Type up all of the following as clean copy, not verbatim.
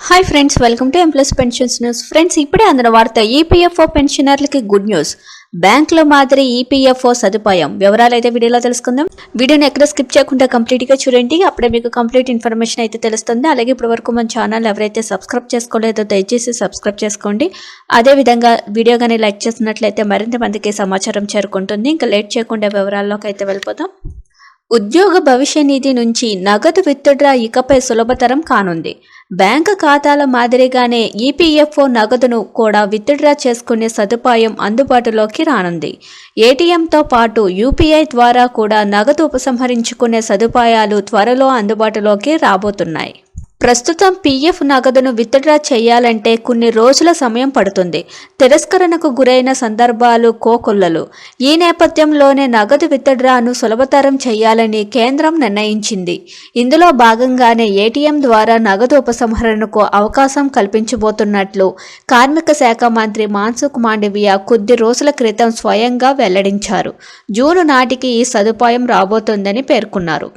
Hi friends, welcome to employees pensions news. Friends, ఇప్పుడే అందిన వార్త ఈపీఎఫ్ఓ పెన్షనర్లకి గుడ్ న్యూస్. బ్యాంకులో మాదిరి ఈపీఎఫ్ఓ సదుపాయం వివరాలు అయితే వీడియోలో తెలుసుకుందాం. వీడియోని ఎక్కడ స్కిప్ చేయకుండా కంప్లీట్ గా చూడండి, అప్పుడే మీకు కంప్లీట్ ఇన్ఫర్మేషన్ అయితే తెలుస్తుంది. అలాగే ఇప్పటి వరకు మన ఛానల్ ఎవరైతే సబ్స్క్రైబ్ చేసుకోలేదో దయచేసి సబ్స్క్రైబ్ చేసుకోండి. అదే విధంగా వీడియో కానీ లైక్ చేసినట్లయితే మరింత మందికి సమాచారం చేరుకుంటుంది. ఇంకా లేట్ చేయకుండా వివరాల్లోకి అయితే వెళ్ళిపోదాం. ఉద్యోగ భవిష్య నిధి నుంచి నగదు విత్డ్రా ఇకపై సులభతరం కానుంది. బ్యాంకు ఖాతాల మాదిరిగానే ఈపీఎఫ్ఓ నగదును కూడా విత్డ్రా చేసుకునే సదుపాయం అందుబాటులోకి రానుంది. ఏటీఎంతో పాటు యూపీఐ ద్వారా కూడా నగదు ఉపసంహరించుకునే సదుపాయాలు త్వరలో అందుబాటులోకి రాబోతున్నాయి. ప్రస్తుతం పీఎఫ్ నగదును విత్డ్రా చేయాలంటే కొన్ని రోజుల సమయం పడుతుంది. తిరస్కరణకు గురైన సందర్భాలు కోకొల్లలు. ఈ నేపథ్యంలోనే నగదు విత్డ్రాను సులభతరం చేయాలని కేంద్రం నిర్ణయించింది. ఇందులో భాగంగానే ఏటీఎం ద్వారా నగదు ఉపసంహరణకు అవకాశం కల్పించబోతున్నట్లు కార్మిక శాఖ మంత్రి మన్సుఖ్ మాండవీయ కొద్ది రోజుల క్రితం స్వయంగా వెల్లడించారు. జూన్ నాటికి ఈ సదుపాయం రాబోతోందని పేర్కొన్నారు.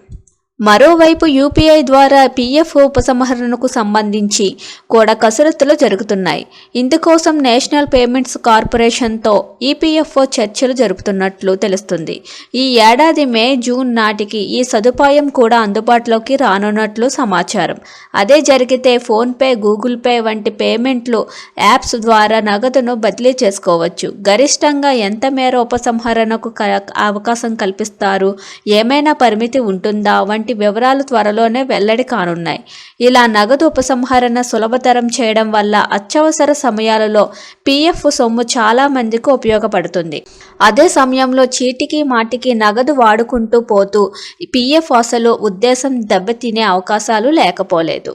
మరోవైపు యూపీఐ ద్వారా పీఎఫ్ ఉపసంహరణకు సంబంధించి కూడా కసరత్తులు జరుగుతున్నాయి. ఇందుకోసం నేషనల్ పేమెంట్స్ కార్పొరేషన్తో ఈపీఎఫ్ఓ చర్చలు జరుపుతున్నట్లు తెలుస్తుంది. ఈ ఏడాది మే జూన్ నాటికి ఈ సదుపాయం కూడా అందుబాటులోకి రానున్నట్లు సమాచారం. అదే జరిగితే ఫోన్పే, గూగుల్ పే వంటి పేమెంట్లు యాప్స్ ద్వారా నగదును బదిలీ చేసుకోవచ్చు. గరిష్టంగా ఎంత మేర ఉపసంహరణకు అవకాశం కల్పిస్తారు, ఏమైనా పరిమితి ఉంటుందా వంటి వివరాలు త్వరలోనే వెల్లడి కానున్నాయి. ఇలా నగదు ఉపసంహరణ సులభతరం చేయడం వల్ల అత్యవసర సమయాలలో పీఎఫ్ సొమ్ము చాలా మందికి ఉపయోగపడుతుంది. అదే సమయంలో చీటికి మాటికి నగదు వాడుకుంటూ పోతూ పీఎఫ్ అసలు ఉద్దేశం దెబ్బతినే అవకాశాలు లేకపోలేదు.